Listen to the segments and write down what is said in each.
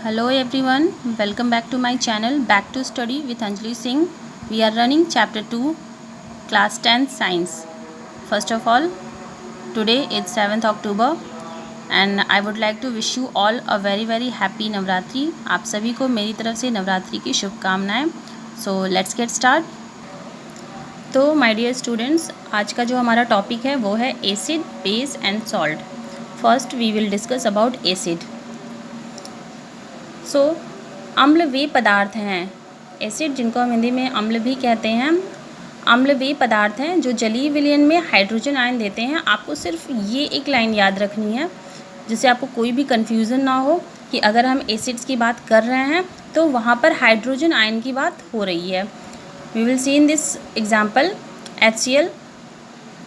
Hello everyone, welcome back to my channel Back to Study with Anjali Singh. We are running chapter 2, class 10 science. First of all, today is 7th October and I would like to wish you all a very happy Navratri. आप सभी को मेरी तरफ से नवरात्रि की शुभकामनाएं. So let's get start. तो my dear students, आज का जो हमारा टॉपिक है वो है acid, base and salt. First we will discuss about acid. So अम्ल वे पदार्थ हैं. एसिड जिनको हम हिंदी में अम्ल भी कहते हैं, अम्ल वे पदार्थ हैं जो जलीय विलयन में हाइड्रोजन आयन देते हैं. आपको सिर्फ ये एक लाइन याद रखनी है जिससे आपको कोई भी कन्फ्यूज़न ना हो कि अगर हम एसिड्स की बात कर रहे हैं तो वहाँ पर हाइड्रोजन आयन की बात हो रही है. We will see in this example HCl.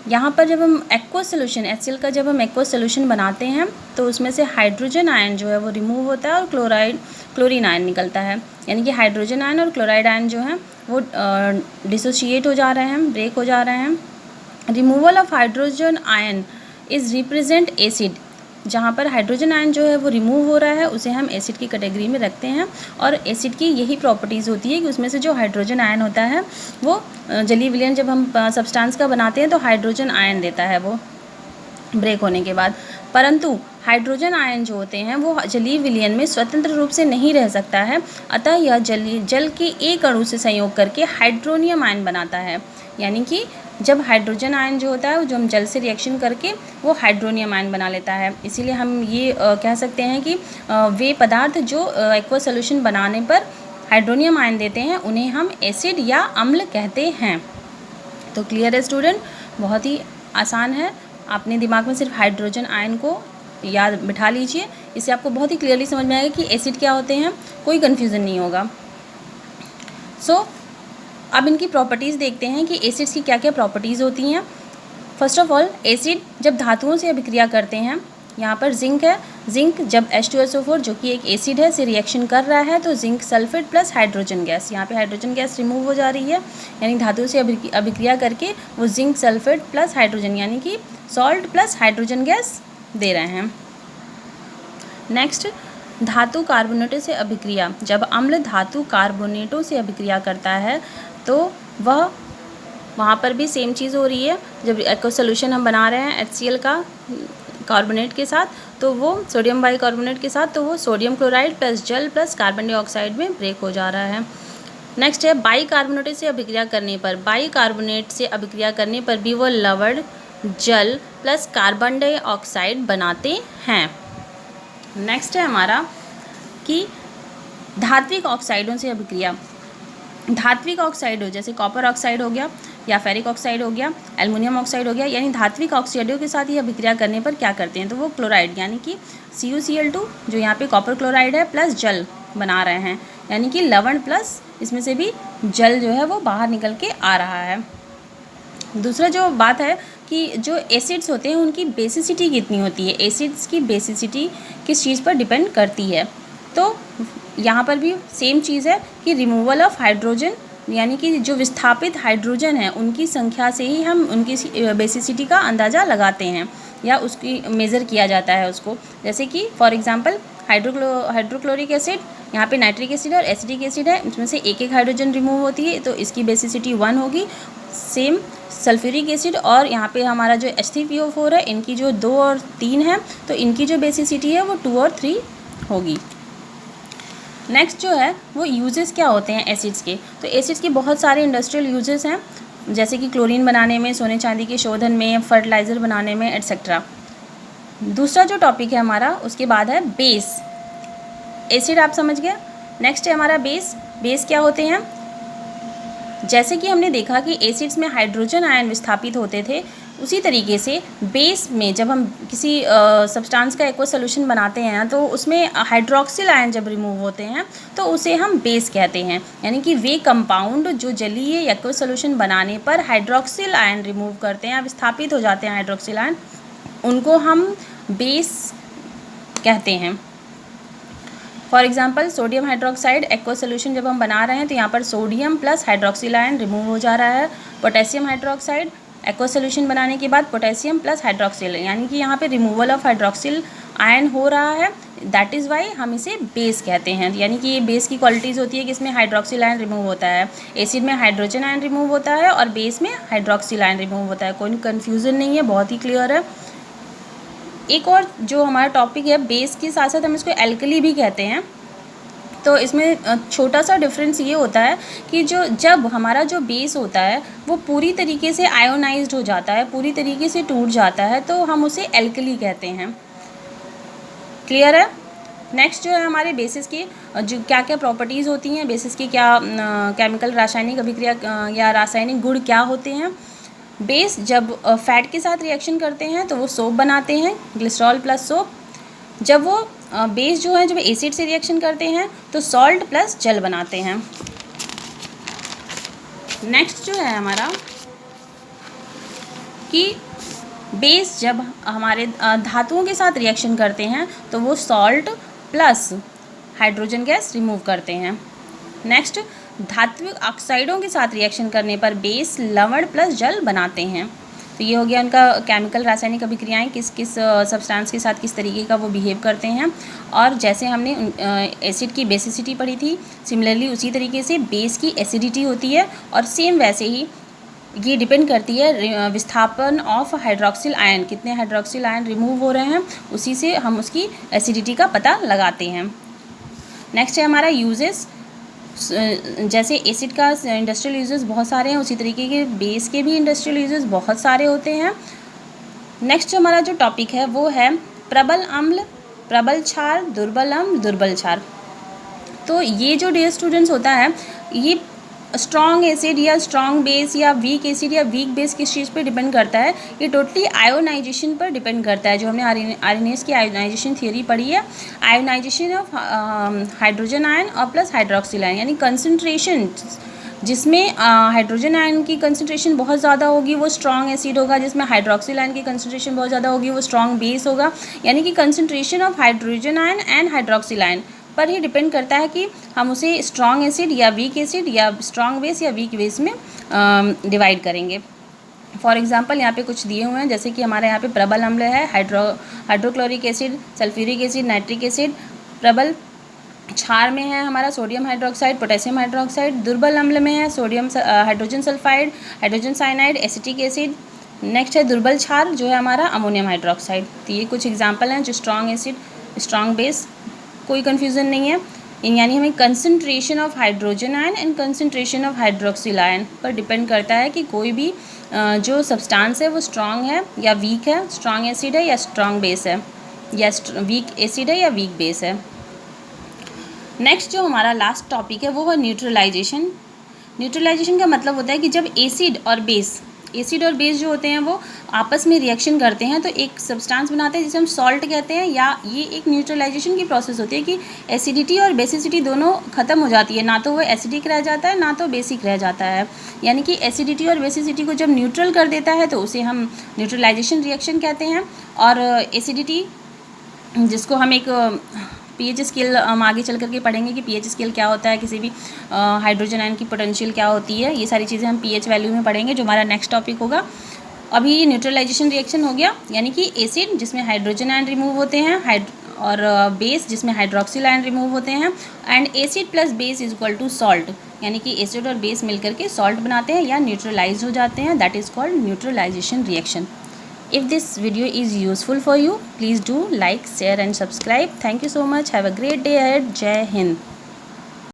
यहाँ पर जब हम एक्वस सोल्यूशन HCl का जब हम एक्वस सोल्यूशन बनाते हैं तो उसमें से हाइड्रोजन आयन जो है वो रिमूव होता है और क्लोरीन आयन निकलता है. यानी कि हाइड्रोजन आयन और क्लोराइड आयन जो हैं वो डिसोशिएट हो जा रहे हैं, ब्रेक हो जा रहे हैं. Removal of hydrogen ion is represent acid. जहाँ पर हाइड्रोजन आयन जो है वो रिमूव हो रहा है उसे हम एसिड की कैटेगरी में रखते हैं. और एसिड की यही प्रॉपर्टीज़ होती है कि उसमें से जो हाइड्रोजन आयन होता है वो जलीय विलयन जब हम सब्सटेंस का बनाते हैं तो हाइड्रोजन आयन देता है वो ब्रेक होने के बाद. परंतु हाइड्रोजन आयन जो होते हैं वो जलीय विलयन में स्वतंत्र रूप से नहीं रह सकता है. अतः यह जल के एक अणु से संयोग करके हाइड्रोनियम आयन बनाता है. यानी कि जब हाइड्रोजन आयन जो होता है जो हम जल से रिएक्शन करके वो हाइड्रोनियम आयन बना लेता है. इसीलिए हम ये कह सकते हैं कि वे पदार्थ जो एक्वा सोल्यूशन बनाने पर हाइड्रोनियम आयन देते हैं उन्हें हम एसिड या अम्ल कहते हैं. तो क्लियर है स्टूडेंट, बहुत ही आसान है. अपने दिमाग में सिर्फ हाइड्रोजन आयन को याद बिठा लीजिए, इससे आपको बहुत ही क्लियरली समझ में आएगा कि एसिड क्या होते हैं, कोई कन्फ्यूज़न नहीं होगा. सो अब इनकी प्रॉपर्टीज़ देखते हैं कि एसिड्स की क्या क्या प्रॉपर्टीज़ होती हैं. फर्स्ट ऑफ ऑल, एसिड जब धातुओं से अभिक्रिया करते हैं, यहाँ पर जिंक है, जिंक जब H2SO4 जो कि एक एसिड है से रिएक्शन कर रहा है तो zinc sulphate plus hydrogen gas, यहाँ पे हाइड्रोजन गैस रिमूव हो जा रही है. यानी धातुओं से अभिक्रिया करके वो जिंक सल्फेट प्लस हाइड्रोजन यानी कि सॉल्ट प्लस हाइड्रोजन गैस दे रहे हैं. नेक्स्ट, धातु कार्बोनेटों से अभिक्रिया. जब अम्ल धातु कार्बोनेटों से अभिक्रिया करता है तो वहाँ पर भी सेम चीज़ हो रही है. जब एक्वा सोल्यूशन हम बना रहे हैं HCl का कार्बोनेट के साथ तो वो सोडियम बाइकार्बोनेट के साथ तो वो सोडियम क्लोराइड प्लस जल प्लस कार्बन डाइऑक्साइड में ब्रेक हो जा रहा है. नेक्स्ट है बाइकार्बोनेट से अभिक्रिया करने पर. बाइकार्बोनेट से अभिक्रिया करने पर भी वो लवण, जल प्लस कार्बन डाइऑक्साइड बनाते हैं. नेक्स्ट है हमारा कि धात्विक ऑक्साइडों से अभिक्रिया. धात्विक ऑक्साइड हो जैसे कॉपर ऑक्साइड हो गया या फेरिक ऑक्साइड हो गया, एल्युमिनियम ऑक्साइड हो गया, यानी धात्विक ऑक्साइडों के साथ ये अभिक्रिया करने पर क्या करते हैं तो वो क्लोराइड यानी कि CuCl2 जो यहाँ पे कॉपर क्लोराइड है प्लस जल बना रहे हैं. यानी कि लवण प्लस इसमें से भी जल जो है वो बाहर निकल के आ रहा है. दूसरा जो बात है कि जो एसिड्स होते हैं उनकी बेसिसिटी कितनी होती है. एसिड्स की बेसिसिटी किस चीज़ पर डिपेंड करती है. तो यहाँ पर भी सेम चीज़ है कि रिमूवल ऑफ हाइड्रोजन यानी कि जो विस्थापित हाइड्रोजन है उनकी संख्या से ही हम उनकी बेसिसिटी का अंदाज़ा लगाते हैं या उसकी मेज़र किया जाता है उसको. जैसे कि फॉर एग्जांपल हाइड्रोक्लोरिक एसिड, यहाँ पे नाइट्रिक एसिड और एसिटिक एसिड है, इसमें से एक हाइड्रोजन रिमूव होती है तो इसकी बेसिसिटी 1 होगी. सेम सल्फ्यूरिक एसिड और यहाँ पे हमारा जो H3PO4 है इनकी जो 2 और 3 है तो इनकी जो बेसिसिटी है वो 2 और 3 होगी. नेक्स्ट जो है वो यूजेस क्या होते हैं एसिड्स के. तो एसिड्स के बहुत सारे इंडस्ट्रियल यूजेस हैं जैसे कि क्लोरीन बनाने में, सोने चांदी के शोधन में, फर्टिलाइज़र बनाने में एट्सेट्रा. दूसरा जो टॉपिक है हमारा उसके बाद है बेस. एसिड आप समझ गए. नेक्स्ट है हमारा बेस. बेस क्या होते हैं. जैसे कि हमने देखा कि एसिड्स में हाइड्रोजन आयन विस्थापित होते थे उसी तरीके से बेस में जब हम किसी सब्सटेंस का एक्वा सोल्यूशन बनाते हैं तो उसमें हाइड्रोक्सिल आयन जब रिमूव होते हैं तो उसे हम बेस कहते हैं. यानी कि वे कंपाउंड जो जलीय एक्वा सोल्यूशन बनाने पर हाइड्रोक्सिल आयन रिमूव करते हैं, विस्थापित हो जाते हैं हाइड्रोक्सिल आयन, उनको हम बेस कहते हैं. For example sodium hydroxide aqua solution जब हम बना रहे हैं तो यहाँ पर sodium plus hydroxyl ion remove हो जा रहा है. पोटेशियम हाइड्रोक्साइड एक्वा सोल्यूशन बनाने के बाद पोटेशियम प्लस हाइड्रोक्सिल यानी कि यहाँ पे रिमूवल ऑफ हाइड्रोक्सिल आयन हो रहा है, दैट इज़ वाई हम इसे बेस कहते हैं। यानी कि ये बेस की क्वालिटीज़ होती है कि इसमें हाइड्रोक्सिल आयन रिमूव होता है, एसिड में हाइड्रोजन आयन रिमूव होता है और बेस में हाइड्रोक्सिल आयन रिमूव होता है। कोई कन्फ्यूज़न नहीं है, बहुत ही क्लियर है। एक और जो हमारा टॉपिक है, बेस के साथ साथ हम इसको एल्कली भी कहते हैं। तो इसमें छोटा सा डिफरेंस ये होता है कि जब हमारा जो बेस होता है वो पूरी तरीके से आयोनाइज्ड हो जाता है, पूरी तरीके से टूट जाता है, तो हम उसे एल्कली कहते हैं। क्लियर है। नेक्स्ट जो है हमारे बेसिस की जो क्या क्या प्रॉपर्टीज़ होती हैं, बेसिस की क्या केमिकल रासायनिक अभिक्रिया या रासायनिक गुण क्या होते हैं। बेस जब फैट के साथ रिएक्शन करते हैं तो वो सोप बनाते हैं, ग्लिसरॉल प्लस सोप। जब वो बेस जो है जब एसिड से रिएक्शन करते हैं तो सॉल्ट प्लस जल बनाते हैं। नेक्स्ट जो है हमारा कि बेस जब हमारे धातुओं के साथ रिएक्शन करते हैं तो वो salt plus hydrogen gas remove करते हैं। नेक्स्ट, धात्विक ऑक्साइडों के साथ रिएक्शन करने पर बेस लवण प्लस जल बनाते हैं। तो ये हो गया उनका केमिकल रासायनिक अभिक्रियाएं, किस किस सब्सटेंस के साथ किस तरीके का वो बिहेव करते हैं। और जैसे हमने एसिड की बेसिसिटी पढ़ी थी, सिमिलरली उसी तरीके से बेस की एसिडिटी होती है और सेम वैसे ही ये डिपेंड करती है विस्थापन ऑफ हाइड्रोक्सिल आयन, कितने हाइड्रोक्सिल आयन रिमूव हो रहे हैं, उसी से हम उसकी एसिडिटी का पता लगाते हैं। नेक्स्ट है हमारा यूजेस। जैसे एसिड का इंडस्ट्रियल यूजेस बहुत सारे हैं, उसी तरीके के बेस के भी इंडस्ट्रियल यूजेस बहुत सारे होते हैं। नेक्स्ट हमारा जो टॉपिक है वो है प्रबल अम्ल, प्रबल क्षार, दुर्बल अम्ल, दुर्बल क्षार। तो ये जो डियर स्टूडेंट्स होता है, ये स्ट्रॉन्ग एसिड या स्ट्रॉन्ग बेस या वीक एसिड या वीक बेस किस चीज़ पे डिपेंड करता है, ये टोटली आयोनाइजेशन पर डिपेंड करता है। जो हमने आरएनएस की आयोनाइजेशन थियोरी पढ़ी है, आयोनाइजेशन ऑफ हाइड्रोजन आयन और प्लस हाइड्रोक्सिल आयन, यानी कंसनट्रेशन जिसमें हाइड्रोजन आयन की कंसनट्रेशन बहुत ज़्यादा होगी वो स्ट्रॉन्ग एसिड होगा, जिसमें हाइड्रोक्सिल आयन की कंसनट्रेशन बहुत ज़्यादा होगी वो स्ट्रॉन्ग बेस होगा। यानी कि concentration of hydrogen ion and hydroxyl ion पर ही डिपेंड करता है कि हम उसे स्ट्रॉन्ग एसिड या स्ट्रॉन्ग बेस या वीक बेस में डिवाइड करेंगे। फॉर एग्जांपल यहाँ पे कुछ दिए हुए हैं, जैसे कि हमारे यहाँ पे प्रबल अम्ल है hydrochloric acid, sulphuric acid, nitric acid. प्रबल क्षार में है हमारा सोडियम हाइड्रोक्साइड, पोटेशियम हाइड्रोक्साइड। दुर्बल अम्ल में है sodium hydrogen sulphide, hydrogen cyanide, acetic acid. Next है दुर्बल क्षार जो है हमारा अमोनियम हाइड्रोक्साइड। तो ये कुछ एग्जाम्पल हैं जो स्ट्रॉन्ग एसिड, स्ट्रॉन्ग बेस, कोई कन्फ्यूज़न नहीं है। यानी हमें concentration of hydrogen ion and concentration of hydroxyl ion पर डिपेंड करता है कि कोई भी जो सब्सटेंस है वो स्ट्रॉन्ग है या वीक है, स्ट्रॉन्ग एसिड है या स्ट्रॉन्ग बेस है, या वीक एसिड है या वीक बेस है। नेक्स्ट जो हमारा लास्ट टॉपिक है वो है न्यूट्रलाइजेशन। न्यूट्रलाइजेशन का मतलब होता है कि जब एसिड और बेस जो होते हैं वो आपस में रिएक्शन करते हैं तो एक सब्सटेंस बनाते हैं जिसे हम सॉल्ट कहते हैं, या ये एक न्यूट्रलाइजेशन की प्रोसेस होती है कि एसिडिटी और बेसिसिटी दोनों ख़त्म हो जाती है, ना तो वो एसिडिक रह जाता है ना तो बेसिक रह जाता है। यानी कि एसिडिटी और बेसिसिटी को जब न्यूट्रल कर देता है तो उसे हम न्यूट्रलाइजेशन रिएक्शन कहते हैं। और एसिडिटी जिसको हम एक पीएच स्केल हम आगे चल करके पढ़ेंगे कि पीएच स्केल क्या होता है, किसी भी हाइड्रोजन आयन की पोटेंशियल क्या होती है, ये सारी चीज़ें हम पीएच वैल्यू में पढ़ेंगे जो हमारा नेक्स्ट टॉपिक होगा। अभी ये न्यूट्रलाइजेशन रिएक्शन हो गया, यानी कि एसिड जिसमें हाइड्रोजन आयन रिमूव होते हैं और बेस जिसमें हाइड्रोक्सिल आयन रिमूव होते हैं, and acid plus base is equal to salt, यानी कि एसिड और बेस मिलकर के सॉल्ट बनाते हैं या न्यूट्रलाइज हो जाते हैं, that is called neutralisation reaction. If this video is useful for you, please do like, share and subscribe. Thank you so much. Have a great day ahead. Jai Hind.